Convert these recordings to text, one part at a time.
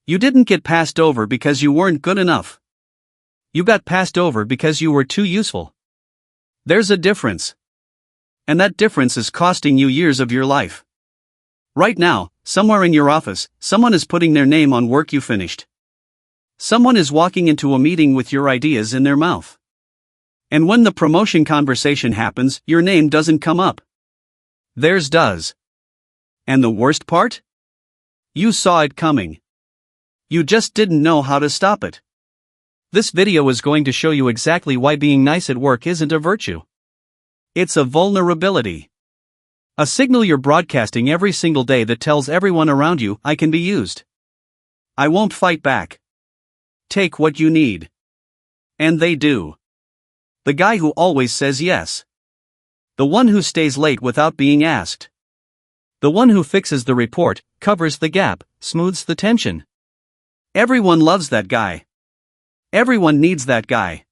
You didn't get passed over because you weren't good enough. You got passed over because you were too useful. There's a difference. And that difference is costing you years of your life. Right now, somewhere in your office, someone is putting their name on work you finished. Someone is walking into a meeting with your ideas in their mouth. And when the promotion conversation happens, your name doesn't come up. Theirs does. And the worst part? You saw it coming. You just didn't know how to stop it. This video is going to show you exactly why being nice at work isn't a virtue. It's a vulnerability. A signal you're broadcasting every single day that tells everyone around you, I can be used. I won't fight back. Take what you need. And they do. The guy who always says yes. The one who stays late without being asked. The one who fixes the report, covers the gap, smooths the tension. Everyone loves that guy. Everyone needs that guy.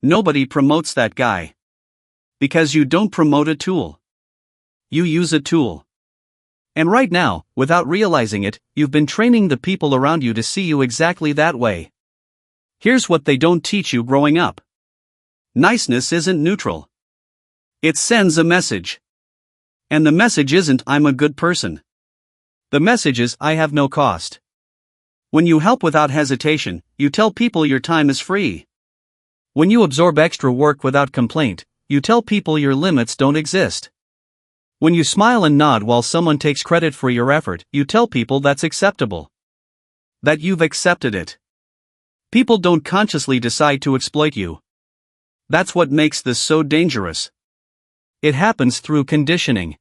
Nobody promotes that guy. Because you don't promote a tool. You use a tool. And right now, without realizing it, you've been training the people around you to see you exactly that way. Here's what they don't teach you growing up. Niceness isn't neutral. It sends a message. And the message isn't I'm a good person. The message is I have no cost. When you help without hesitation, you tell people your time is free. When you absorb extra work without complaint, you tell people your limits don't exist. When you smile and nod while someone takes credit for your effort, you tell people that's acceptable. That you've accepted it. People don't consciously decide to exploit you. That's what makes this so dangerous. It happens through conditioning.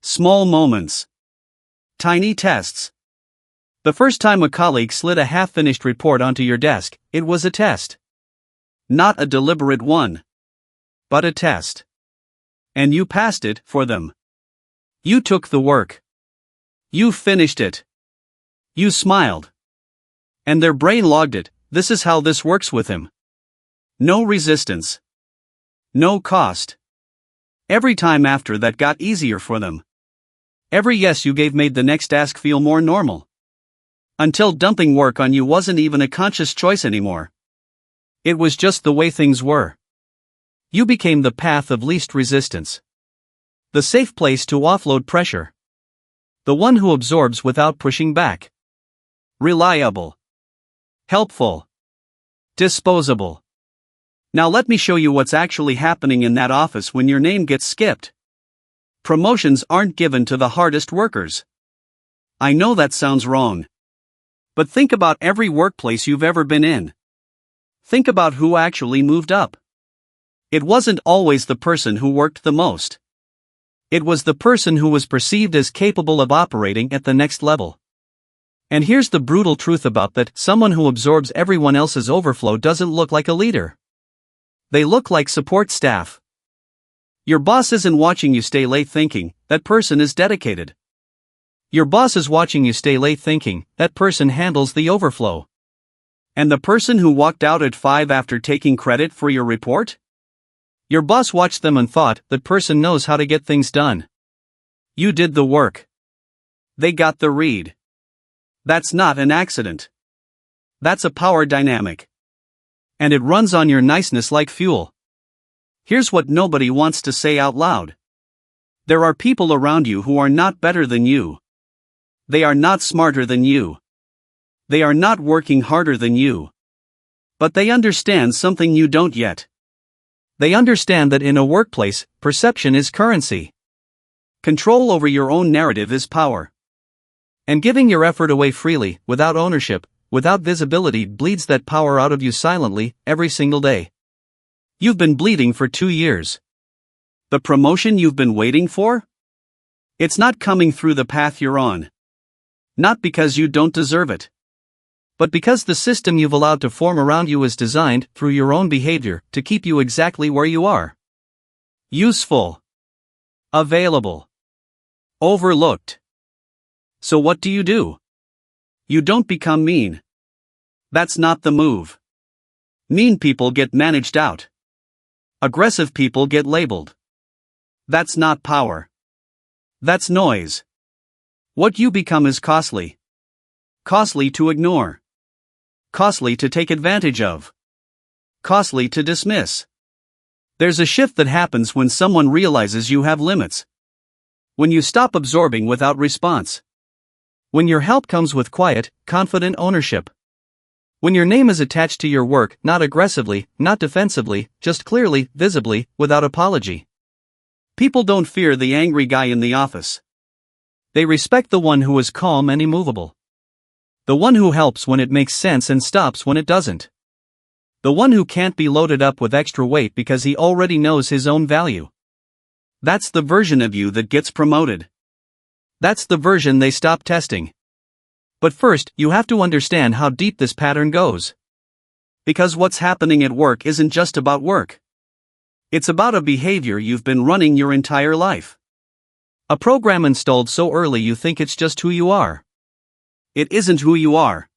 Small moments. Tiny tests. The first time a colleague slid a half-finished report onto your desk, it was a test. Not a deliberate one. But a test. And you passed it for them. You took the work. You finished it. You smiled. And their brain logged it. This is how this works with him. No resistance. No cost. Every time after that got easier for them. Every yes you gave made the next task feel more normal. Until dumping work on you wasn't even a conscious choice anymore. It was just the way things were. You became the path of least resistance. The safe place to offload pressure. The one who absorbs without pushing back. Reliable. Helpful. Disposable. Now let me show you what's actually happening in that office when your name gets skipped. Promotions aren't given to the hardest workers. I know that sounds wrong. But think about every workplace you've ever been in. Think about who actually moved up. It wasn't always the person who worked the most. It was the person who was perceived as capable of operating at the next level. And here's the brutal truth about that: someone who absorbs everyone else's overflow doesn't look like a leader. They look like support staff. Your boss isn't watching you stay late thinking, that person is dedicated. Your boss is watching you stay late thinking, that person handles the overflow. And the person who walked out at 5 after taking credit for your report? Your boss watched them and thought, that person knows how to get things done. You did the work. They got the read. That's not an accident. That's a power dynamic. And it runs on your niceness like fuel. Here's what nobody wants to say out loud. There are people around you who are not better than you. They are not smarter than you. They are not working harder than you. But they understand something you don't yet. They understand that in a workplace, perception is currency. Control over your own narrative is power. And giving your effort away freely, without ownership, without visibility, bleeds that power out of you silently, every single day. You've been bleeding for 2 years. The promotion you've been waiting for? It's not coming through the path you're on. Not because you don't deserve it. But because the system you've allowed to form around you is designed, through your own behavior, to keep you exactly where you are. Useful. Available. Overlooked. So what do? You don't become mean. That's not the move. Mean people get managed out. Aggressive people get labeled. That's not power. That's noise. What you become is costly. costly to ignore, costly to take advantage of, costly to dismiss. There's a shift that happens when someone realizes you have limits. When you stop absorbing without response. When your help comes with quiet, confident ownership. When your name is attached to your work, not aggressively, not defensively, just clearly, visibly, without apology. People don't fear the angry guy in the office. They respect the one who is calm and immovable. The one who helps when it makes sense and stops when it doesn't. The one who can't be loaded up with extra weight because he already knows his own value. That's the version of you that gets promoted. That's the version they stop testing. But first, you have to understand how deep this pattern goes. Because what's happening at work isn't just about work. It's about a behavior you've been running your entire life. A program installed so early you think it's just who you are. It isn't who you are.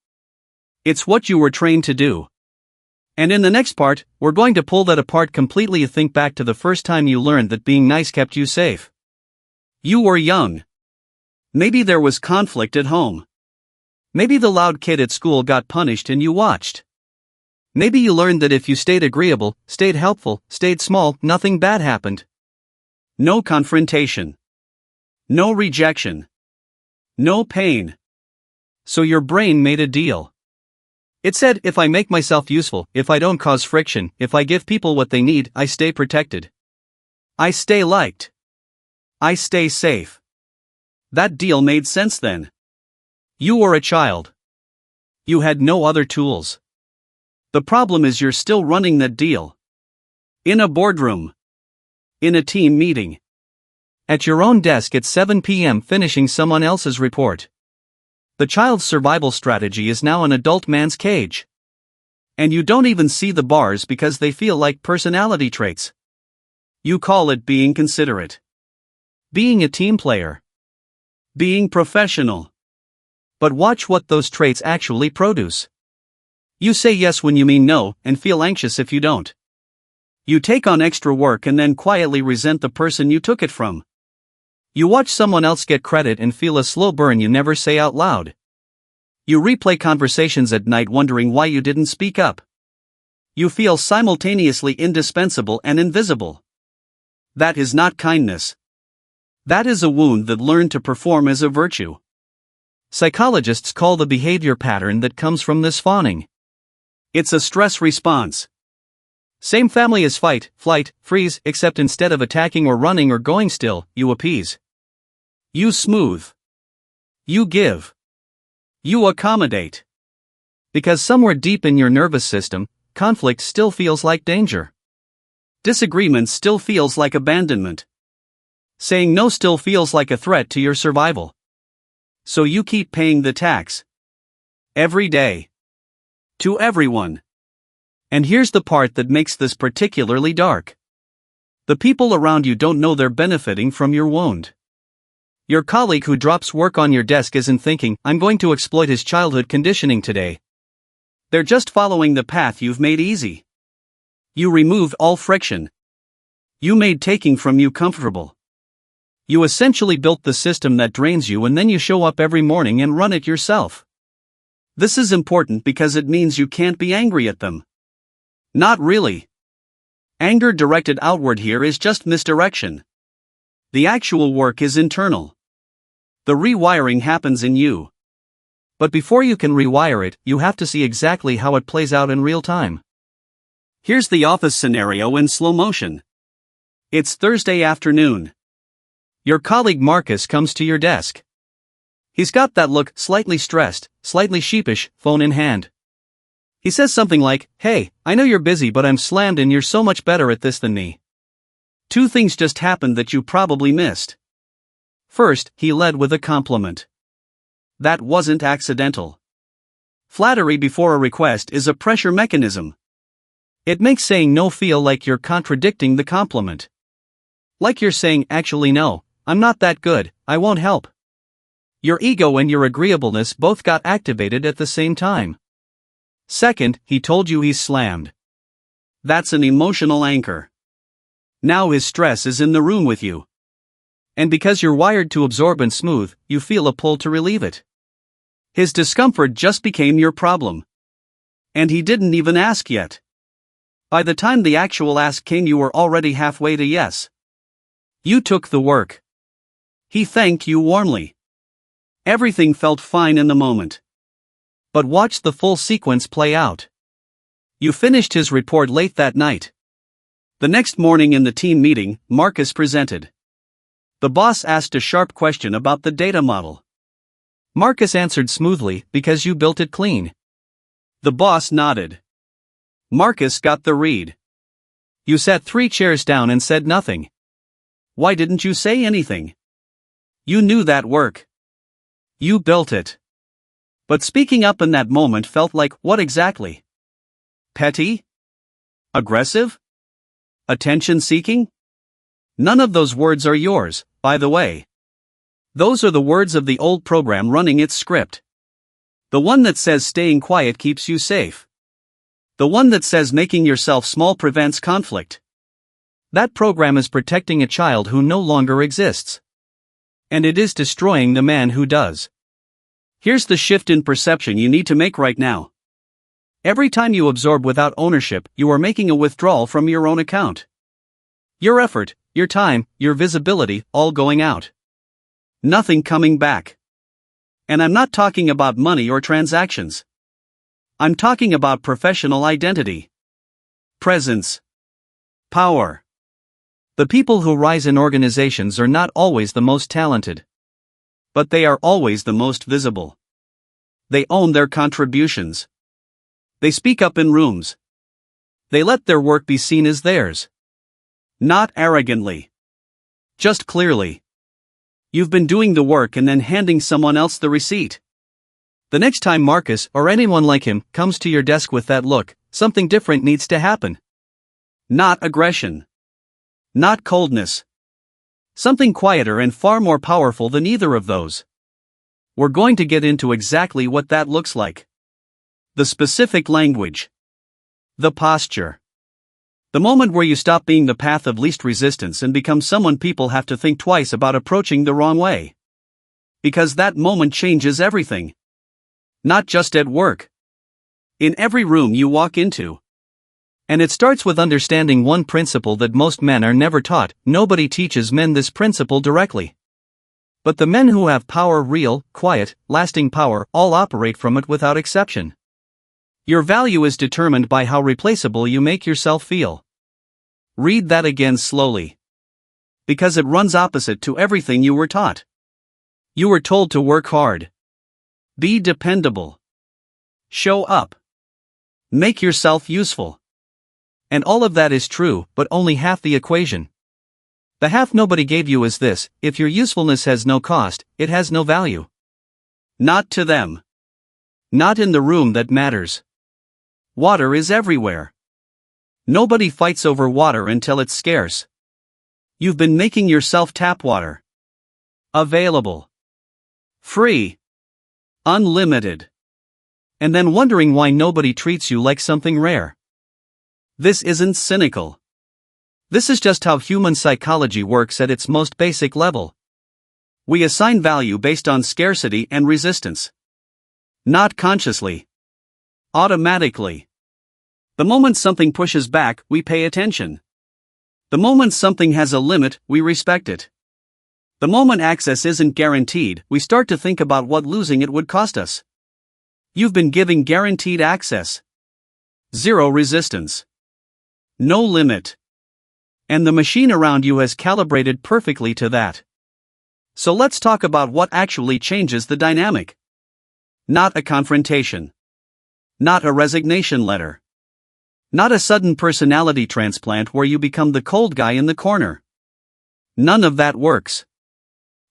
It's what you were trained to do. And in the next part, we're going to pull that apart completely. You think back to the first time you learned that being nice kept you safe. You were young. Maybe there was conflict at home. Maybe the loud kid at school got punished and you watched. Maybe you learned that if you stayed agreeable, stayed helpful, stayed small, nothing bad happened. No confrontation. No rejection. No pain. So your brain made a deal. It said, if I make myself useful, if I don't cause friction, if I give people what they need, I stay protected. I stay liked. I stay safe. That deal made sense then. You were a child. You had no other tools. The problem is you're still running that deal. In a boardroom. In a team meeting. At your own desk at 7 p.m. finishing someone else's report. The child's survival strategy is now an adult man's cage. And you don't even see the bars because they feel like personality traits. You call it being considerate. Being a team player. Being professional. But watch what those traits actually produce. You say yes when you mean no, and feel anxious if you don't. You take on extra work and then quietly resent the person you took it from. You watch someone else get credit and feel a slow burn you never say out loud. You replay conversations at night wondering why you didn't speak up. You feel simultaneously indispensable and invisible. That is not kindness. That is a wound that learned to perform as a virtue. Psychologists call the behavior pattern that comes from this fawning. It's a stress response. Same family as fight, flight, freeze, except instead of attacking or running or going still, you appease. You smooth. You give. You accommodate. Because somewhere deep in your nervous system, conflict still feels like danger. Disagreement still feels like abandonment. Saying no still feels like a threat to your survival. So you keep paying the tax. Every day. To everyone. And here's the part that makes this particularly dark. The people around you don't know they're benefiting from your wound. Your colleague who drops work on your desk isn't thinking, I'm going to exploit his childhood conditioning today. They're just following the path you've made easy. You removed all friction. You made taking from you comfortable. You essentially built the system that drains you and then you show up every morning and run it yourself. This is important because it means you can't be angry at them. Not really. Anger directed outward here is just misdirection. The actual work is internal. The rewiring happens in you. But before you can rewire it, you have to see exactly how it plays out in real time. Here's the office scenario in slow motion. It's Thursday afternoon. Your colleague Marcus comes to your desk. He's got that look, slightly stressed, slightly sheepish, phone in hand. He says something like, hey, I know you're busy but I'm slammed and you're so much better at this than me. Two things just happened that you probably missed. First, he led with a compliment. That wasn't accidental. Flattery before a request is a pressure mechanism. It makes saying no feel like you're contradicting the compliment. Like you're saying, actually no, I'm not that good, I won't help. Your ego and your agreeableness both got activated at the same time. Second, he told you he's slammed. That's an emotional anchor. Now his stress is in the room with you. And because you're wired to absorb and smooth, you feel a pull to relieve it. His discomfort just became your problem. And he didn't even ask yet. By the time the actual ask came, you were already halfway to yes. You took the work. He thanked you warmly. Everything felt fine in the moment. But watch the full sequence play out. You finished his report late that night. The next morning in the team meeting, Marcus presented. The boss asked a sharp question about the data model. Marcus answered smoothly, because you built it clean. The boss nodded. Marcus got the read. You sat 3 chairs down and said nothing. Why didn't you say anything? You knew that work. You built it. But speaking up in that moment felt like what exactly? Petty? Aggressive? Attention-seeking? None of those words are yours, by the way. Those are the words of the old program running its script. The one that says staying quiet keeps you safe. The one that says making yourself small prevents conflict. That program is protecting a child who no longer exists. And it is destroying the man who does. Here's the shift in perception you need to make right now. Every time you absorb without ownership, you are making a withdrawal from your own account. Your effort, your time, your visibility, all going out. Nothing coming back. And I'm not talking about money or transactions. I'm talking about professional identity. Presence. Power. The people who rise in organizations are not always the most talented. But they are always the most visible. They own their contributions. They speak up in rooms. They let their work be seen as theirs. Not arrogantly. Just clearly. You've been doing the work and then handing someone else the receipt. The next time Marcus, or anyone like him, comes to your desk with that look, something different needs to happen. Not aggression. Not coldness. Something quieter and far more powerful than either of those. We're going to get into exactly what that looks like. The specific language. The posture. The moment where you stop being the path of least resistance and become someone people have to think twice about approaching the wrong way. Because that moment changes everything. Not just at work. In every room you walk into. And it starts with understanding one principle that most men are never taught. Nobody teaches men this principle directly. But the men who have power, real, quiet, lasting power, all operate from it without exception. Your value is determined by how replaceable you make yourself feel. Read that again slowly. Because it runs opposite to everything you were taught. You were told to work hard. Be dependable. Show up. Make yourself useful. And all of that is true, but only half the equation. The half nobody gave you is this: if your usefulness has no cost, it has no value. Not to them. Not in the room that matters. Water is everywhere. Nobody fights over water until it's scarce. You've been making yourself tap water. Available. Free. Unlimited. And then wondering why nobody treats you like something rare. This isn't cynical. This is just how human psychology works at its most basic level. We assign value based on scarcity and resistance. Not consciously. Automatically. The moment something pushes back, we pay attention. The moment something has a limit, we respect it. The moment access isn't guaranteed, we start to think about what losing it would cost us. You've been giving guaranteed access. Zero resistance. No limit. And the machine around you has calibrated perfectly to that. So let's talk about what actually changes the dynamic. Not a confrontation. Not a resignation letter. Not a sudden personality transplant where you become the cold guy in the corner. None of that works.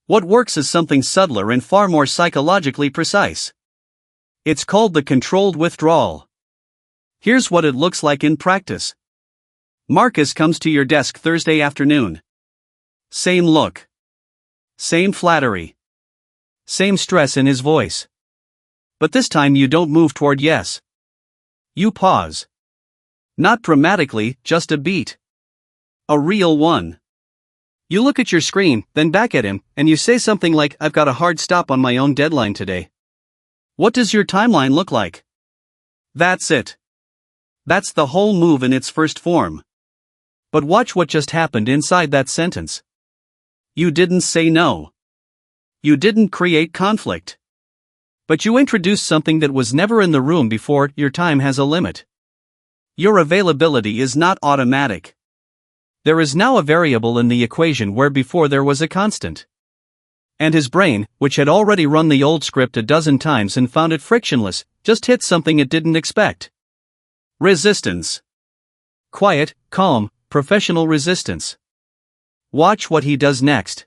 What works is something subtler and far more psychologically precise. It's called the controlled withdrawal. Here's what it looks like in practice. Marcus comes to your desk Thursday afternoon. Same look. Same flattery. Same stress in his voice. But this time you don't move toward yes. You pause. Not dramatically, just a beat. A real one. You look at your screen, then back at him, and you say something like, "I've got a hard stop on my own deadline today." What does your timeline look like? That's it. That's the whole move in its first form. But watch what just happened inside that sentence. You didn't say no. You didn't create conflict. But you introduced something that was never in the room before. Your time has a limit. Your availability is not automatic. There is now a variable in the equation where before there was a constant. And his brain, which had already run the old script a dozen times and found it frictionless, just hit something it didn't expect. Resistance. Quiet, calm, professional resistance. Watch what he does next.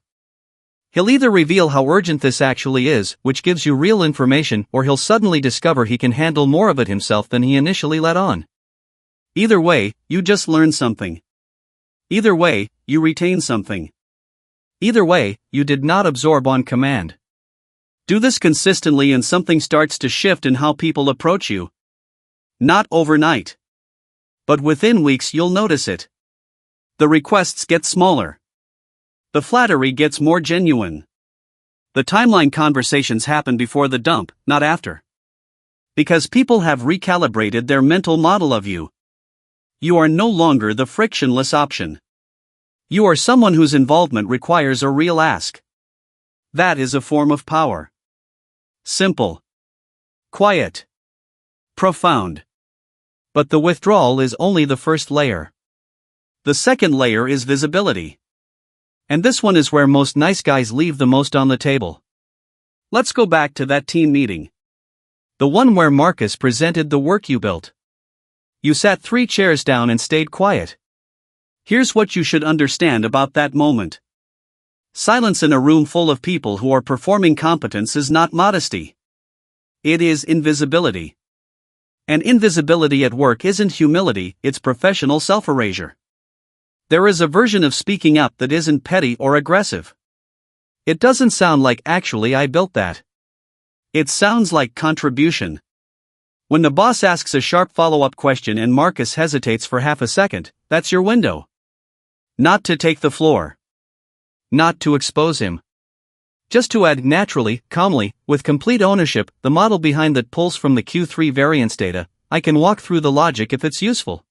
He'll either reveal how urgent this actually is, which gives you real information, or he'll suddenly discover he can handle more of it himself than he initially let on. Either way, you just learn something. Either way, you retain something. Either way, you did not absorb on command. Do this consistently and something starts to shift in how people approach you. Not overnight. But within weeks you'll notice it. The requests get smaller. The flattery gets more genuine. The timeline conversations happen before the dump, not after. Because people have recalibrated their mental model of you. You are no longer the frictionless option. You are someone whose involvement requires a real ask. That is a form of power. Simple. Quiet. Profound. But the withdrawal is only the first layer. The second layer is visibility. And this one is where most nice guys leave the most on the table. Let's go back to that team meeting. The one where Marcus presented the work you built. You sat 3 chairs down and stayed quiet. Here's what you should understand about that moment. Silence in a room full of people who are performing competence is not modesty. It is invisibility. And invisibility at work isn't humility, it's professional self-erasure. There is a version of speaking up that isn't petty or aggressive. It doesn't sound like "actually I built that." It sounds like contribution. When the boss asks a sharp follow-up question and Marcus hesitates for half a second, that's your window. Not to take the floor. Not to expose him. Just to add naturally, calmly, with complete ownership, the model behind that pulls from the Q3 variance data. I can walk through the logic if it's useful.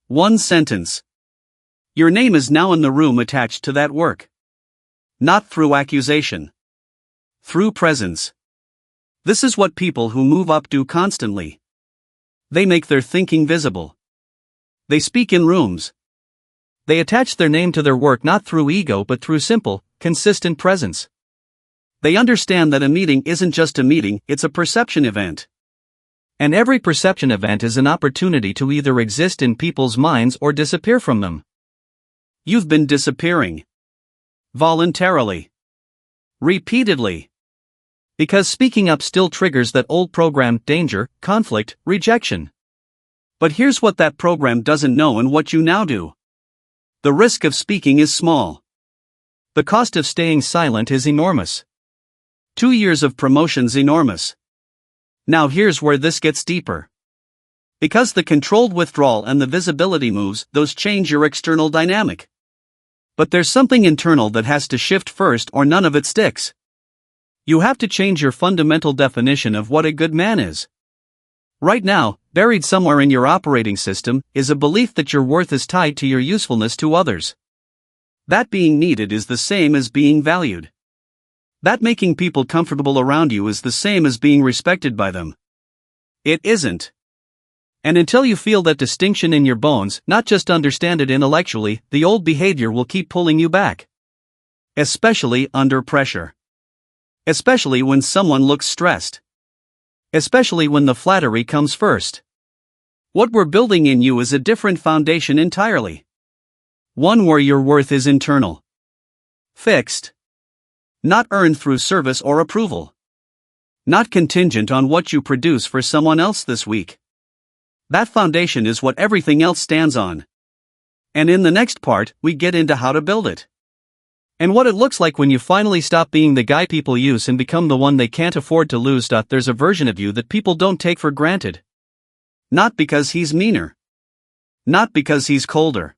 One sentence. Your name is now in the room attached to that work. Not through accusation. Through presence. This is what people who move up do constantly. They make their thinking visible. They speak in rooms. They attach their name to their work not through ego but through simple, consistent presence. They understand that a meeting isn't just a meeting, it's a perception event. And every perception event is an opportunity to either exist in people's minds or disappear from them. You've been disappearing. Voluntarily. Repeatedly. Because speaking up still triggers that old program: danger, conflict, rejection. But here's what that program doesn't know and what you now do. The risk of speaking is small. The cost of staying silent is enormous. 2 years of promotion's enormous. Now here's where this gets deeper. Because the controlled withdrawal and the visibility moves, those change your external dynamic. But there's something internal that has to shift first or none of it sticks. You have to change your fundamental definition of what a good man is. Right now, buried somewhere in your operating system, is a belief that your worth is tied to your usefulness to others. That being needed is the same as being valued. That making people comfortable around you is the same as being respected by them. It isn't. And until you feel that distinction in your bones, not just understand it intellectually, the old behavior will keep pulling you back. Especially under pressure. Especially when someone looks stressed. Especially when the flattery comes first. What we're building in you is a different foundation entirely. One where your worth is internal. Fixed. Not earned through service or approval. Not contingent on what you produce for someone else this week. That foundation is what everything else stands on. And in the next part, we get into how to build it. And what it looks like when you finally stop being the guy people use and become the one they can't afford to lose. There's a version of you that people don't take for granted. Not because he's meaner. Not because he's colder.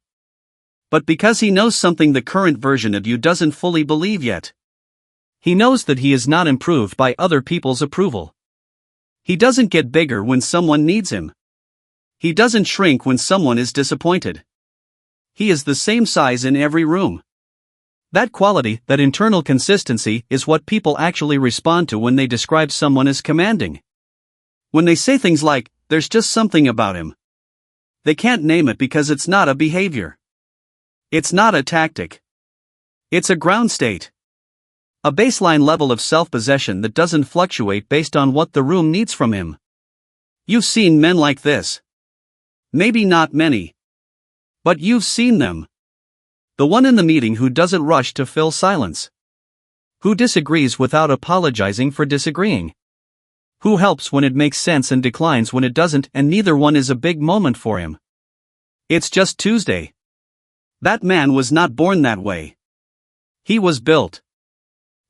But because he knows something the current version of you doesn't fully believe yet. He knows that he is not improved by other people's approval. He doesn't get bigger when someone needs him. He doesn't shrink when someone is disappointed. He is the same size in every room. That quality, that internal consistency, is what people actually respond to when they describe someone as commanding. When they say things like, "There's just something about him." They can't name it because it's not a behavior. It's not a tactic. It's a ground state. A baseline level of self-possession that doesn't fluctuate based on what the room needs from him. You've seen men like this. Maybe not many. But you've seen them. The one in the meeting who doesn't rush to fill silence. Who disagrees without apologizing for disagreeing. Who helps when it makes sense and declines when it doesn't, and neither one is a big moment for him. It's just Tuesday. That man was not born that way. He was built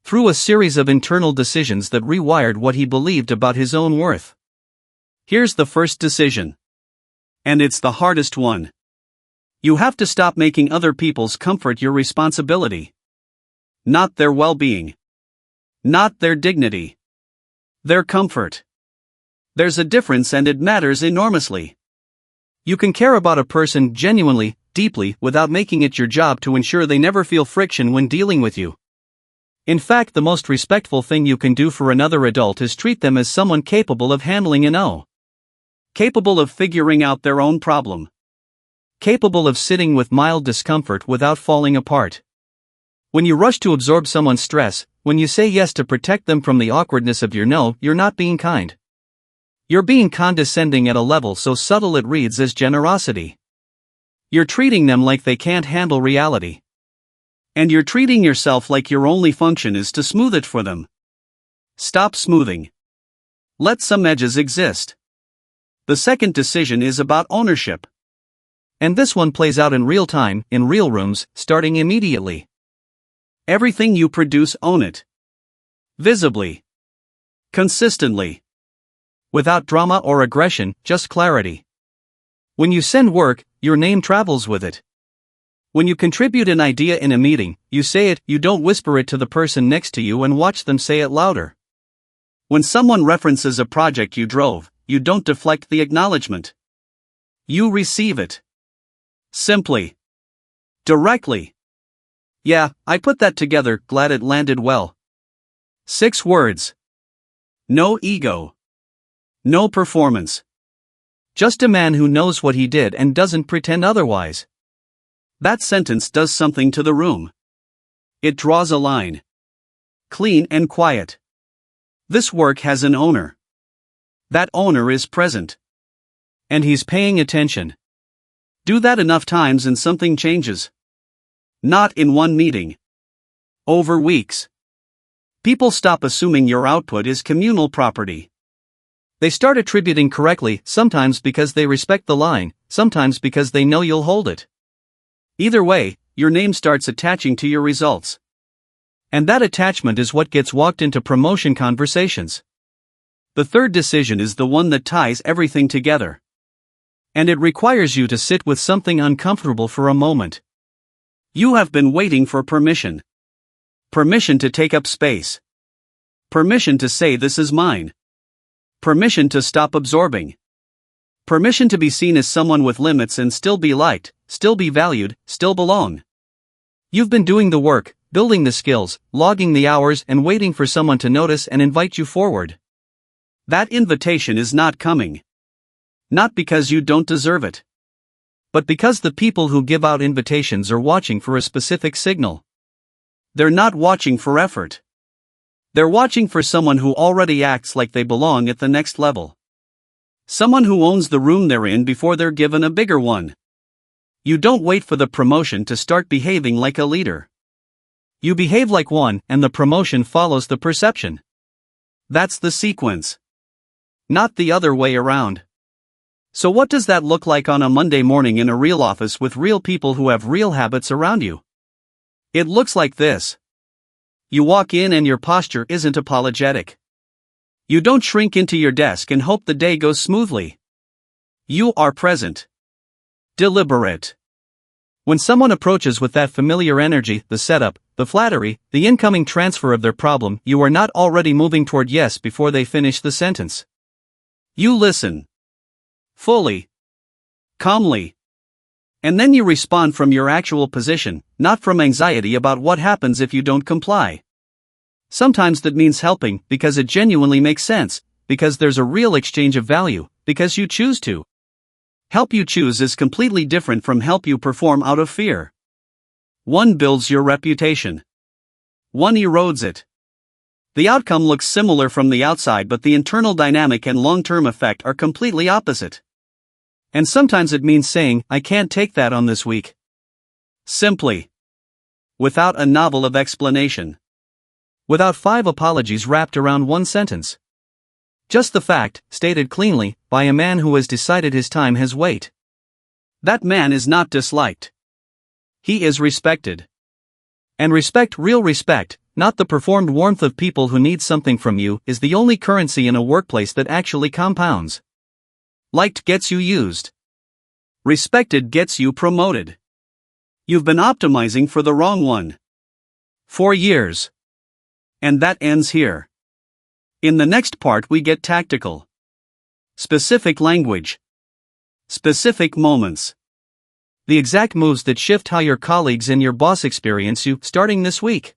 through a series of internal decisions that rewired what he believed about his own worth. Here's the first decision. And it's the hardest one. You have to stop making other people's comfort your responsibility. Not their well-being. Not their dignity. Their comfort. There's a difference, and it matters enormously. You can care about a person genuinely, deeply, without making it your job to ensure they never feel friction when dealing with you. In fact, the most respectful thing you can do for another adult is treat them as someone capable of handling a no. Capable of figuring out their own problem. Capable of sitting with mild discomfort without falling apart. When you rush to absorb someone's stress, when you say yes to protect them from the awkwardness of your no, you're not being kind. You're being condescending at a level so subtle it reads as generosity. You're treating them like they can't handle reality. And you're treating yourself like your only function is to smooth it for them. Stop smoothing. Let some edges exist. The second decision is about ownership. And this one plays out in real time, in real rooms, starting immediately. Everything you produce, own it. Visibly. Consistently. Without drama or aggression, just clarity. When you send work, your name travels with it. When you contribute an idea in a meeting, you say it, you don't whisper it to the person next to you and watch them say it louder. When someone references a project you drove, you don't deflect the acknowledgement. You receive it. Simply. Directly. Yeah, I put that together, glad it landed well. 6 words. No ego. No performance. Just a man who knows what he did and doesn't pretend otherwise. That sentence does something to the room. It draws a line. Clean and quiet. This work has an owner. That owner is present. And he's paying attention. Do that enough times and something changes. Not in one meeting. Over weeks. People stop assuming your output is communal property. They start attributing correctly, sometimes because they respect the line, sometimes because they know you'll hold it. Either way, your name starts attaching to your results. And that attachment is what gets walked into promotion conversations. The third decision is the one that ties everything together. And it requires you to sit with something uncomfortable for a moment. You have been waiting for permission. Permission to take up space. Permission to say this is mine. Permission to stop absorbing. Permission to be seen as someone with limits and still be liked, still be valued, still belong. You've been doing the work, building the skills, logging the hours, and waiting for someone to notice and invite you forward. That invitation is not coming. Not because you don't deserve it. But because the people who give out invitations are watching for a specific signal. They're not watching for effort. They're watching for someone who already acts like they belong at the next level. Someone who owns the room they're in before they're given a bigger one. You don't wait for the promotion to start behaving like a leader. You behave like one, and the promotion follows the perception. That's the sequence. Not the other way around. So what does that look like on a Monday morning in a real office with real people who have real habits around you? It looks like this. You walk in and your posture isn't apologetic. You don't shrink into your desk and hope the day goes smoothly. You are present. Deliberate. When someone approaches with that familiar energy, the setup, the flattery, the incoming transfer of their problem, you are not already moving toward yes before they finish the sentence. You listen. Fully. Calmly. And then you respond from your actual position, not from anxiety about what happens if you don't comply. Sometimes that means helping because it genuinely makes sense, because there's a real exchange of value, because you choose to. Help you choose is completely different from help you perform out of fear. One builds your reputation. One erodes it. The outcome looks similar from the outside, but the internal dynamic and long-term effect are completely opposite. And sometimes it means saying, I can't take that on this week. Simply. Without a novel of explanation. Without 5 apologies wrapped around one sentence. Just the fact, stated cleanly, by a man who has decided his time has weight. That man is not disliked. He is respected. And respect, real respect, not the performed warmth of people who need something from you, is the only currency in a workplace that actually compounds. Liked gets you used. Respected gets you promoted. You've been optimizing for the wrong one. 4 years. And that ends here. In the next part we get tactical. Specific language. Specific moments. The exact moves that shift how your colleagues and your boss experience you, starting this week.